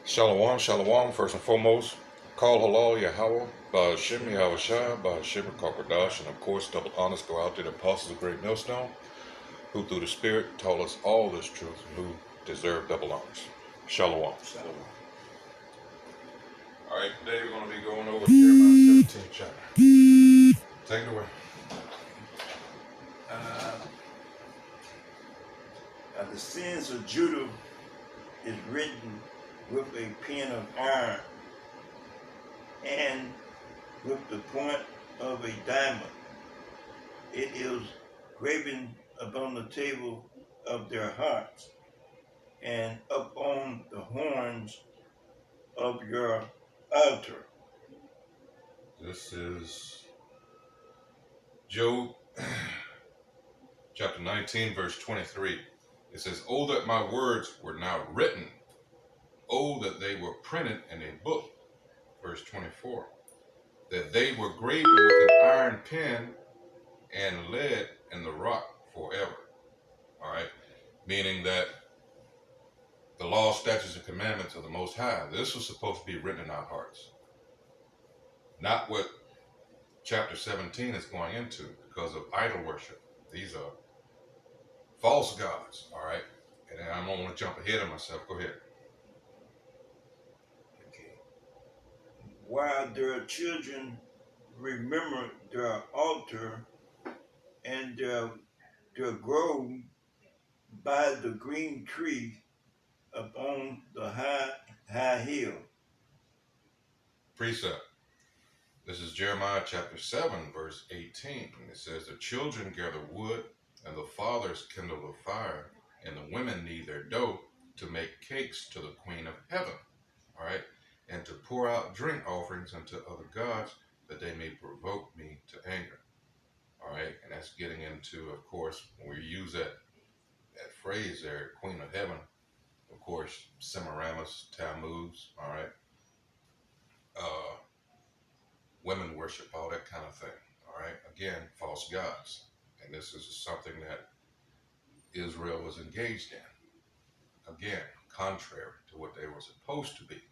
Shalom, shalom, first and foremost. Call halal Yahweh, Ba'ashem Yahweh Shai, Ba'ashem Kakwadash, and of course, double honors go out to the apostles of Great Millstone, who through the Spirit taught us all this truth and who deserve double honors. Shalom. Shalom. All right, today we're going to be going over Jeremiah 17 chapter. Take it away. The sins of Judah is written with a pen of iron and with the point of a diamond. It is graven upon the table of their hearts and upon the horns of your altar. This is Job chapter 19, verse 23. It says, "Oh, that my words were now written. Oh, that they were printed in a book." Verse 24. That they were graven with an iron pen and lead in the rock forever. All right. Meaning that the law, statutes, and commandments of the Most High, this was supposed to be written in our hearts. Not what chapter 17 is going into because of idol worship. These are false gods. All right. And I don't want to jump ahead of myself. Go ahead. Okay. While their children remember their altar and their grove by the green tree upon the high hill. Precept. This is Jeremiah chapter 7, verse 18. And it says, "The children gather wood, and the fathers kindle the fire, and the women knead their dough to make cakes to the Queen of Heaven." All right. "And to pour out drink offerings unto other gods, that they may provoke me to anger." All right. And that's getting into, of course, when we use that phrase there, Queen of Heaven, of course, Semiramis, Tammuz, all right. Women worship, all that kind of thing. All right. Again, false gods. And this is something that Israel was engaged in. Again, contrary to what they were supposed to be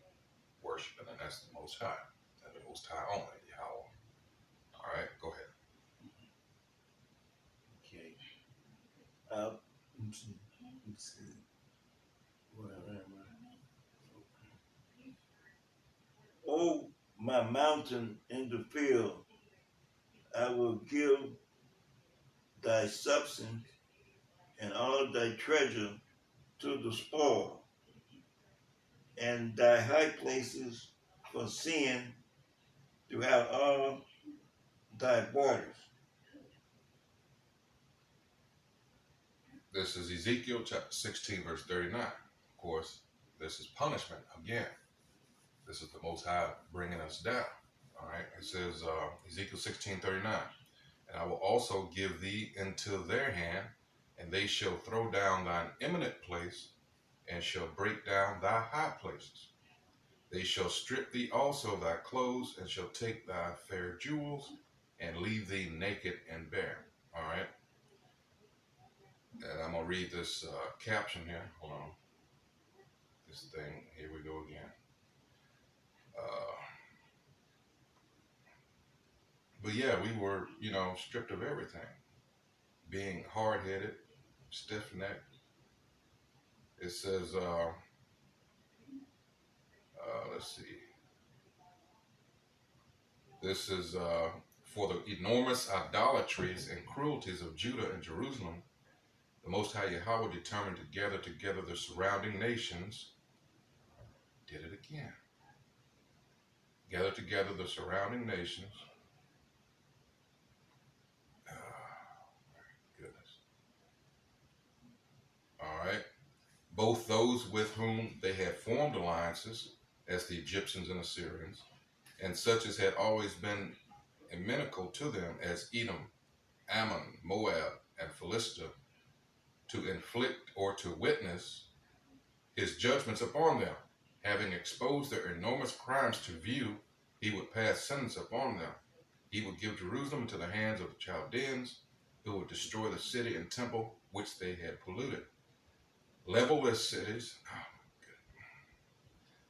worshiping, and that's the Most High, and the Most High only, Yahweh. All right, go ahead. Okay. Let's see. Where am I? Oh, my mountain in the field, I will give thy substance and all thy treasure to the spoil, and thy high places for sin throughout all thy borders. This is Ezekiel chapter 16, verse 39. Of course, this is punishment again. This is the Most High bringing us down. All right, it says Ezekiel 16:39, "And I will also give thee into their hand, and they shall throw down thine eminent place, and shall break down thy high places. They shall strip thee also thy clothes, and shall take thy fair jewels, and leave thee naked and bare." All right, and I'm gonna read this caption here. Hold on, this thing. Here we go again. But yeah, we were, stripped of everything. Being hard-headed, stiff-necked. It says, let's see. This is for the enormous idolatries and cruelties of Judah and Jerusalem. The Most High Yahweh determined to gather together the surrounding nations. Did it again. Gather together the surrounding nations. Goodness. All right. Both those with whom they had formed alliances, as the Egyptians and Assyrians, and such as had always been inimical to them, as Edom, Ammon, Moab, and Philistia, to inflict or to witness his judgments upon them. Having exposed their enormous crimes to view, he would pass sentence upon them. He would give Jerusalem into the hands of the Chaldeans, who would destroy the city and temple which they had polluted. Level their cities,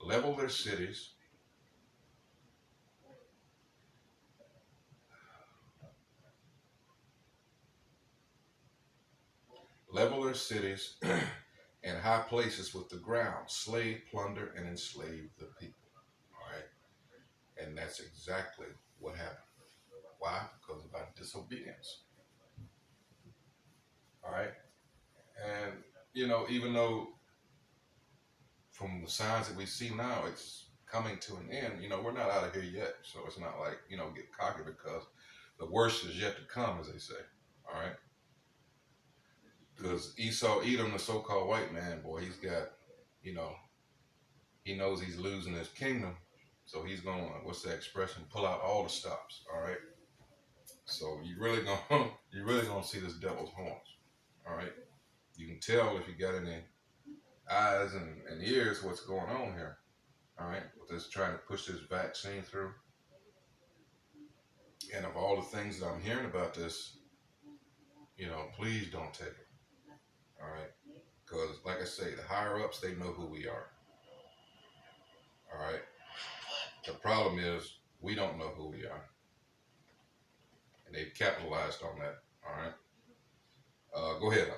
level their cities, and high places with the ground, slay, plunder, and enslave the people. All right, and that's exactly what happened. Why? Because of our disobedience. All right, and even though from the signs that we see now, it's coming to an end. We're not out of here yet, so it's not like get cocky because the worst is yet to come, as they say. All right, because Esau, Edom, the so-called white man, boy, he's got, you know, he knows he's losing his kingdom, so he's gonna, what's the expression? Pull out all the stops. All right. So you really gonna see this devil's horns. All right. You can tell if you got any eyes and ears what's going on here. All right, with this trying to push this vaccine through, and of all the things that I'm hearing about this, please don't take it. All right, because like I say, the higher ups, they know who we are. All right. The problem is we don't know who we are, and they've capitalized on that. All right. Go ahead.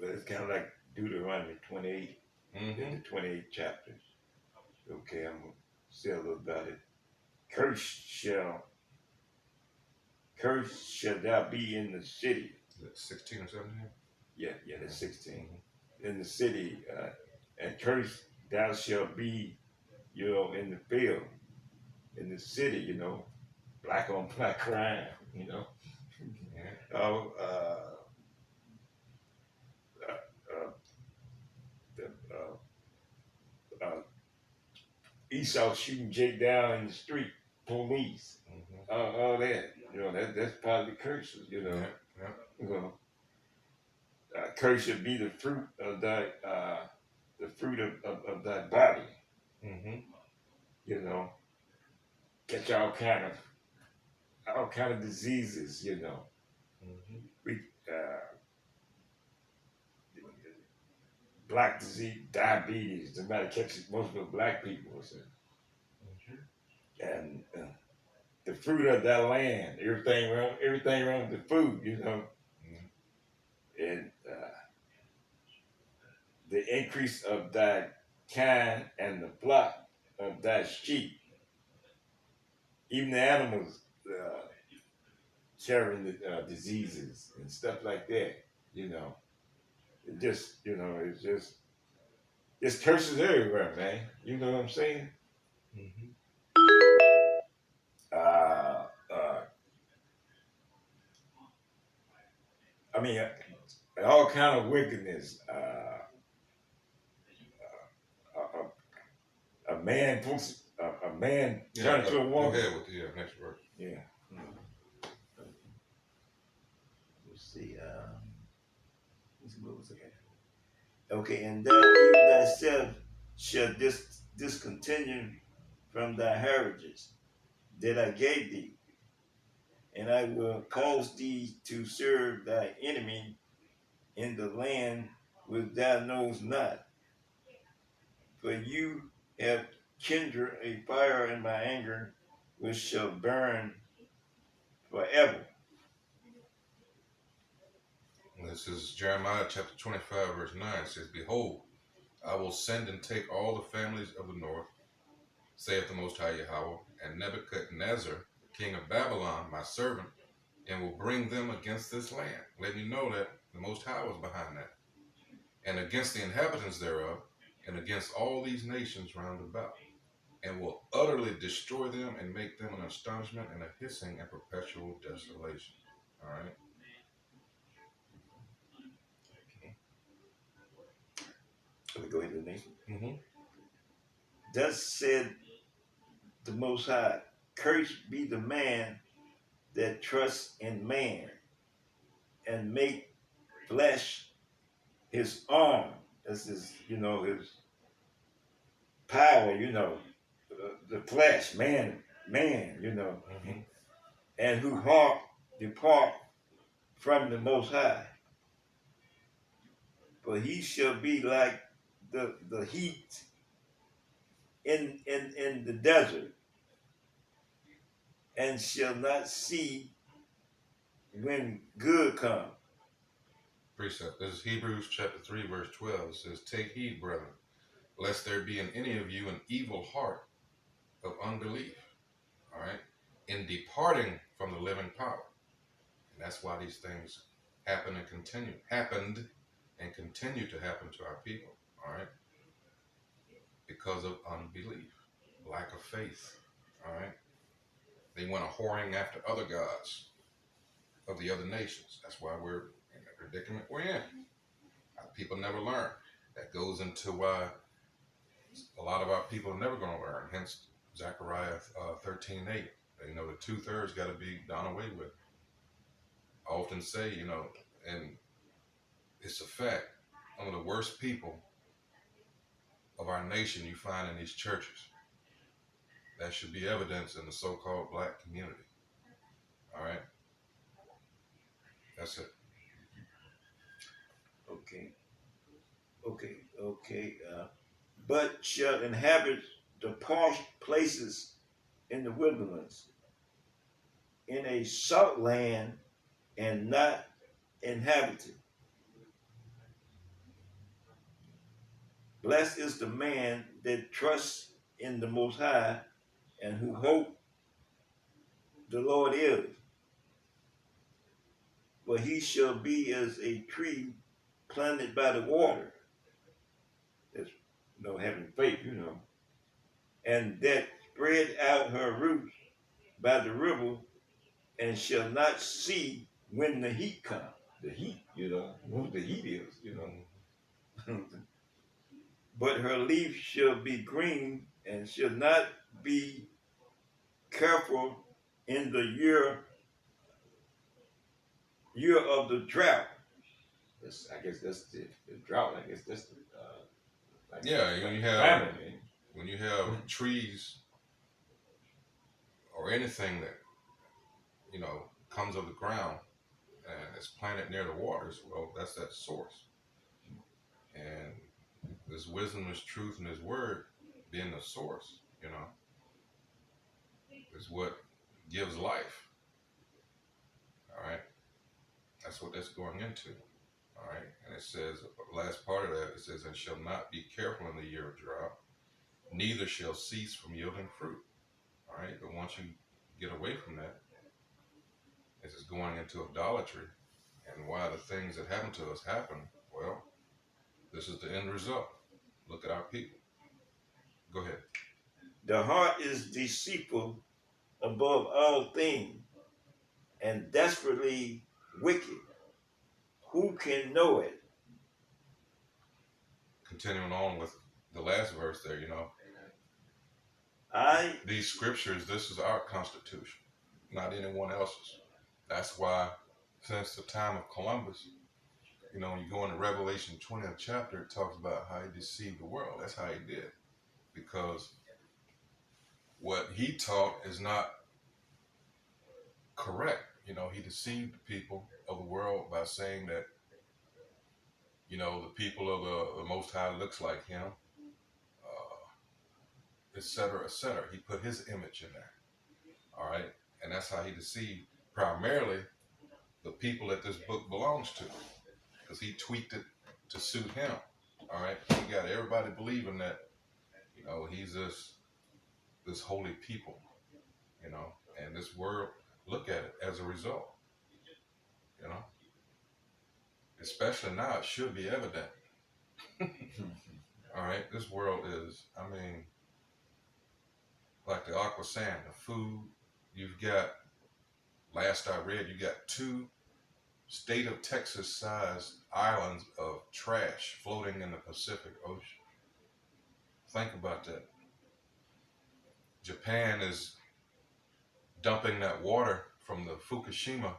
But it's kind of like Deuteronomy 28, Mm-hmm. the 28 chapters. Okay, I'm going to say a little about it. Cursed shall thou be in the city. Is it 16 or 17? Yeah, that's 16. Mm-hmm. In the city, and cursed thou shalt be, in the field, in the city, black on black crime, Yeah. Oh, Esau shooting Jake down in the street, police, all that. That's part of the curses. Yeah. Curse should be the fruit of thy, of thy body. Mm-hmm. Catch all kind of diseases. Mm-hmm. We black disease, diabetes. The matter catches most of black people. So. Mm-hmm. And the fruit of that land, everything around the food, Mm-hmm. and the increase of thy kind and the flock of thy sheep, even the animals sharing the diseases and stuff like that. It just, it's curses everywhere, man. You know what I'm saying? Mm-hmm. I mean, all kind of wickedness. A man puts a man turns to a woman. Go ahead with the next verse. Yeah. Let's see. What was it? Okay, and thou even thyself shall discontinue from thy heritage that I gave thee, and I will cause thee to serve thy enemy in the land which thou knowest not. For you have kindled a fire in my anger, which shall burn forever. This is Jeremiah chapter 25, verse 9. It says, Behold, I will send and take all the families of the north, saith the Most High Yahweh, and Nebuchadnezzar, the king of Babylon, my servant, and will bring them against this land. Let you know that the Most High was behind that. And against the inhabitants thereof, and against all these nations round about, and will utterly destroy them and make them an astonishment and a hissing and perpetual desolation. All right. Let me go into the next one. Mm-hmm. Thus said the Most High, cursed be the man that trusts in man and make flesh his arm. That's his, his power, the flesh, man, Mm-hmm. and who heart depart from the Most High. For he shall be like the heat in the desert, and shall not see when good come. Precept. This is Hebrews chapter 3, verse 12. It says, take heed, brethren, lest there be in any of you an evil heart of unbelief, all right, in departing from the living power. And that's why these things happened and continue to happen to our people, all right, because of unbelief, lack of faith, all right. They went a whoring after other gods of the other nations. That's why we're in the predicament we're in. Our people never learn. That goes into why a lot of our people are never going to learn. Hence, Zechariah 13:8. They know the 2/3 got to be done away with. I often say, and it's a fact, one of the worst people of our nation you find in these churches. That should be evidence in the so-called black community. All right? That's it. Okay. But shall inhabit the parched places in the wilderness, in a salt land and not inhabited. Blessed is the man that trusts in the Most High and who hope the Lord is. For he shall be as a tree planted by the water. That's having faith, and that spread out her roots by the river and shall not see when the heat comes. The heat, who the heat is, But her leaf shall be green and shall not be careful in the year of the drought. I guess that's the drought. I guess that's the when you have trees or anything that comes of the ground and it's planted near the waters, well, that's that source. And this wisdom, this truth, and this word being the source, is what gives life. All right, that's what that's going into. All right, and it says, last part of that, it says, and shall not be careful in the year of drought, neither shall cease from yielding fruit. All right, but once you get away from that, this is going into idolatry. And why the things that happen to us happen, well, this is the end result. Look at our people. Go ahead. The heart is deceitful above all things and desperately wicked. Who can know it? Continuing on with the last verse there, these scriptures, this is our constitution, not anyone else's. That's why since the time of Columbus, when you go into Revelation 20th chapter, it talks about how he deceived the world. That's how he did. Because what he taught is not correct. He deceived the people of the world by saying that, the people of the Most High looks like him, et cetera, et cetera. He put his image in there. All right. And that's how he deceived primarily the people that this book belongs to, because he tweaked it to suit him. All right. He got everybody believing that, he's this holy people, and this world, look at it as a result, especially now, it should be evident. All right. This world is, like the Aqua Sand, the food, you've got, last I read, you got 2 state of Texas sized islands of trash floating in the Pacific Ocean. Think about that. Japan is dumping that water from the Fukushima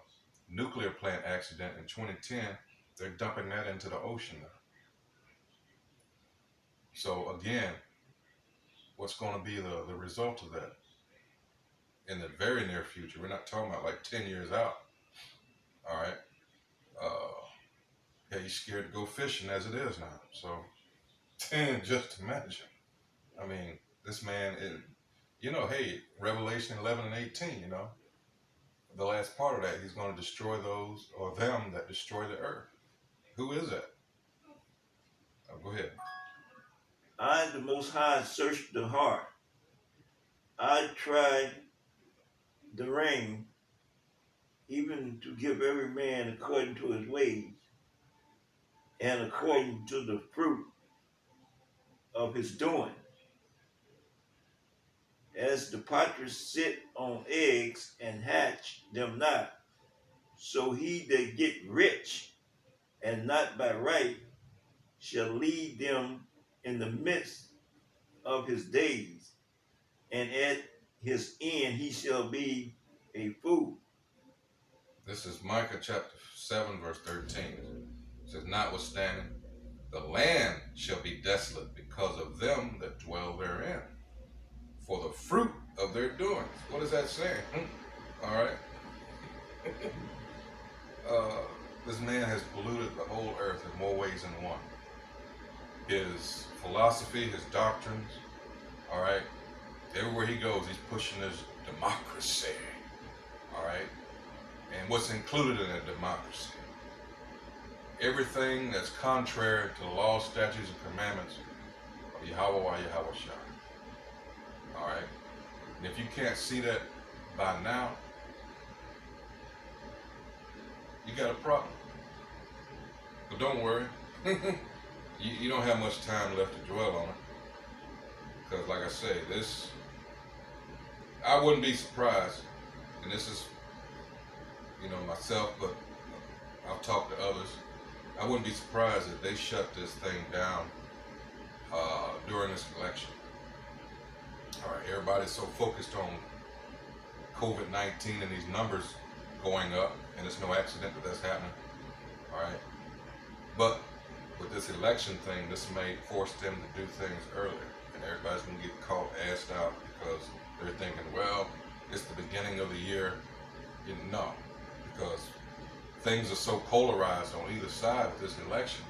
nuclear plant accident in 2010. They're dumping that into the ocean now. So again, what's going to be the result of that in the very near future? We're not talking about like 10 years out. All right. Yeah, you're scared to go fishing as it is now. So just imagine. This man is, hey, Revelation 11 and 18, the last part of that, he's going to destroy those or them that destroy the earth. Who is that? Oh, go ahead. I, the Most High, searched the heart. I tried the rein, even to give every man according to his ways and according to the fruit of his doing. As the partridge sit on eggs and hatch them not, so he that get rich and not by right shall lead them in the midst of his days, and at his end he shall be a fool. This is Micah chapter 7, verse 13. It says, notwithstanding, the land shall be desolate because of them that dwell therein, for the fruit of their doings. What is that saying? All right. This man has polluted the whole earth in more ways than one. His philosophy, his doctrines, all right. Everywhere he goes, he's pushing his democracy, all right. And what's included in a democracy? Everything that's contrary to the law, statutes, and commandments of Yahweh or Yahweh Shah. All right. And if you can't see that by now, you got a problem. But don't worry. you don't have much time left to dwell on it. Because like I say, I wouldn't be surprised, and this is, myself, but I've talked to others. I wouldn't be surprised if they shut this thing down during this election. All right, everybody's so focused on COVID-19 and these numbers going up, and it's no accident that that's happening. All right, but with this election thing, this may force them to do things earlier, and everybody's gonna get caught assed out because they're thinking, well, it's the beginning of the year. No, because things are so polarized on either side of this election.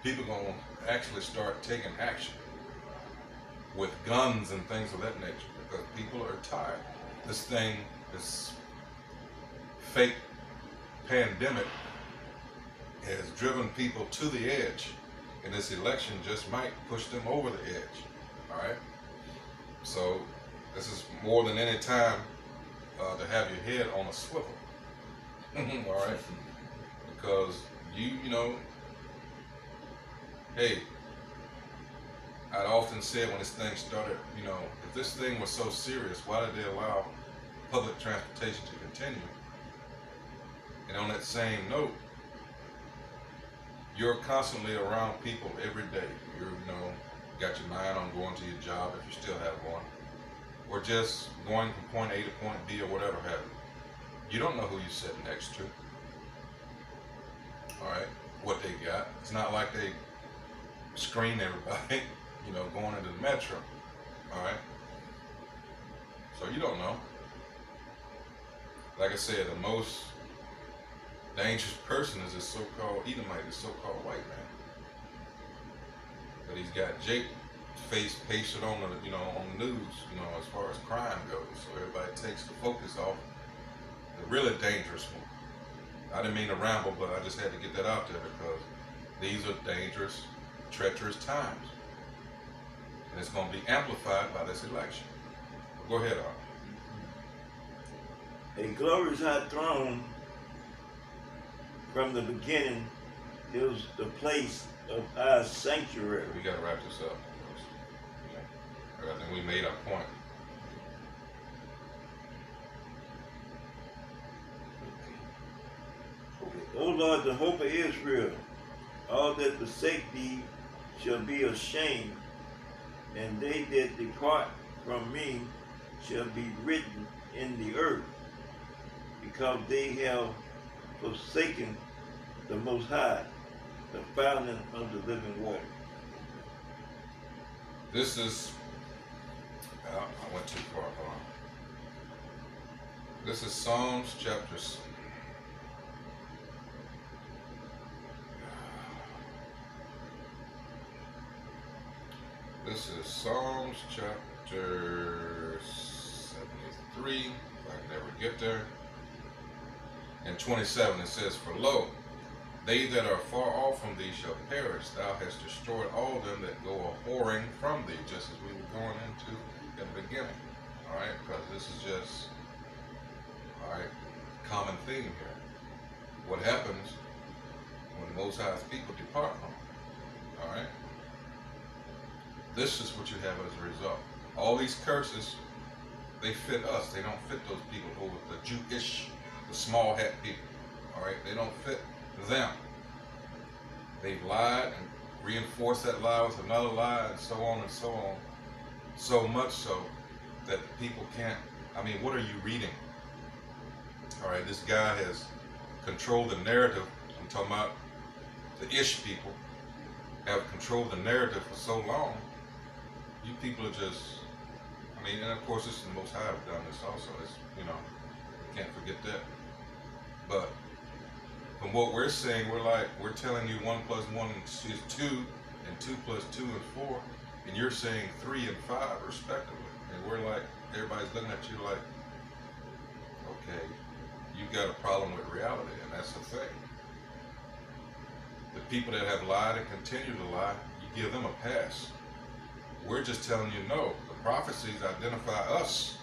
People are gonna actually start taking action with guns and things of that nature because people are tired. This thing, this fake pandemic, has driven people to the edge, and this election just might push them over the edge. All right. So this is more than any time to have your head on a swivel. All right, because hey, I'd often said when this thing started, if this thing was so serious, why did they allow public transportation to continue? And on that same note, you're constantly around people every day. You're, got your mind on going to your job if you still have one, or just going from point A to point B or whatever have you. You don't know who you're sitting next to. All right, what they got. It's not like they screen everybody, going into the metro. All right. So you don't know. Like I said, the most dangerous person is this so-called Edomite, this so-called white man. But he's got Jake's face pasted on the, on the news, as far as crime goes. So everybody takes the focus off the really dangerous one. I didn't mean to ramble, but I just had to get that out there because these are dangerous, treacherous times. And it's going to be amplified by this election. Go ahead, Art. A glorious high throne from the beginning is the place of our sanctuary. We got to wrap this up. I think we made our point. O Lord, the hope of Israel, all that forsake thee shall be ashamed, and they that depart from me shall be written in the earth, because they have forsaken the Most High, the fountain of the living water. This is, I went too far. Hold on. This is Psalms chapter. This is Psalms chapter 73. If I can never get there. And 27 it says, For lo, they that are far off from thee shall perish. Thou hast destroyed all them that go a whoring from thee, just as we were going into in the beginning. All right, because this is just, all right, common theme here. What happens when the Most High's people depart from him? All right, this is what you have as a result. All these curses, they fit us. They don't fit those people over the Jewish, the small hat people. All right, they don't fit them. They've lied and reinforced that lie with another lie, and so on and so on. So much so that the people can't. I mean, what are you reading? All right, this guy has controlled the narrative. I'm talking about the Ish people have controlled the narrative for so long. You people are just. I mean, and of course, this is the Most High have done this also. It's, you know, can't forget that. But from what we're saying, we're telling you 1 + 1 is 2, and 2 + 2 is 4, and you're saying 3 and 5 respectively. And we're like, everybody's looking at you like, okay, you got a problem with reality, and that's the thing. The people that have lied and continue to lie, you give them a pass. We're just telling you, no, the prophecies identify us.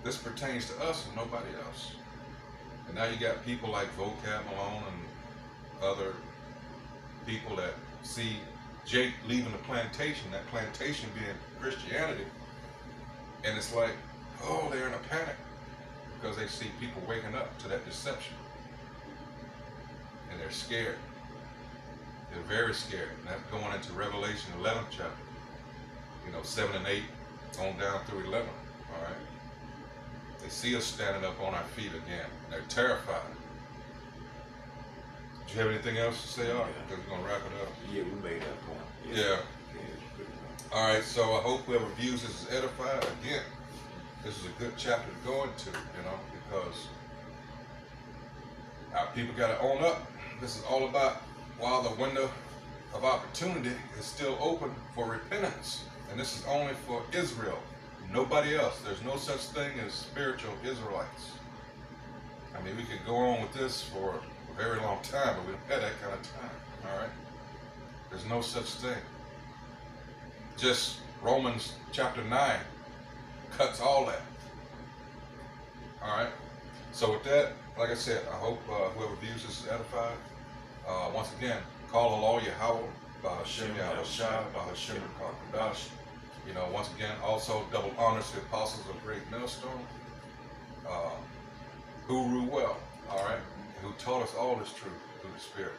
This pertains to us and nobody else. And now you got people like Vocab Malone and other people that see Jake leaving the plantation, that plantation being Christianity, and it's like, oh, they're in a panic because they see people waking up to that deception. And they're scared. They're very scared. And that's going into Revelation 11th chapter. 7 and 8 on down through 11. All right. They see us standing up on our feet again. They're terrified. Do you have anything else to say, Art? Because we're going to wrap it up. Yeah, we made that point. Yeah. All right, so I hope whoever views this is edified. Again, this is a good chapter to go into, because our people got to own up. This is all about while the window of opportunity is still open for repentance. And this is only for Israel. Nobody else. There's no such thing as spiritual Israelites. I mean, we could go on with this for a very long time, but we don't have that kind of time. All right? There's no such thing. Just Romans chapter 9 cuts all that. All right? So with that, like I said, I hope whoever views this is edified. Once again, call Allah Yahweh, Bahashem Yahushua, Bahashem Kakadash. Once again, also double honors to the apostles of Great Millstone, who rule well, all right, who taught us all this truth through the Spirit.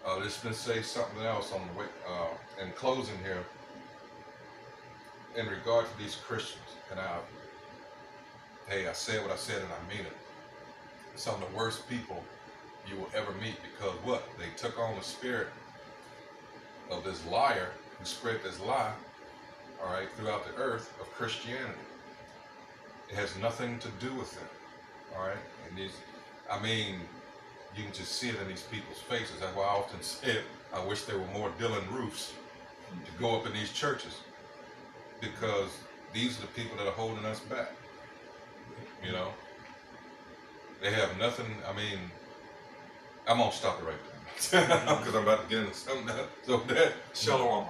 Let's just say something else on the way, in closing here, in regard to these Christians. And I said what I said and I mean it. Some of the worst people you will ever meet, because what? They took on the spirit of this liar who spread this lie, all right, throughout the earth of Christianity. It has nothing to do with them, all right? And you can just see it in these people's faces. That's why I often said, I wish there were more Dylan Roofs to go up in these churches, because these are the people that are holding us back. They have nothing. I'm gonna stop it right there because I'm about to get into something else. So that, shalom.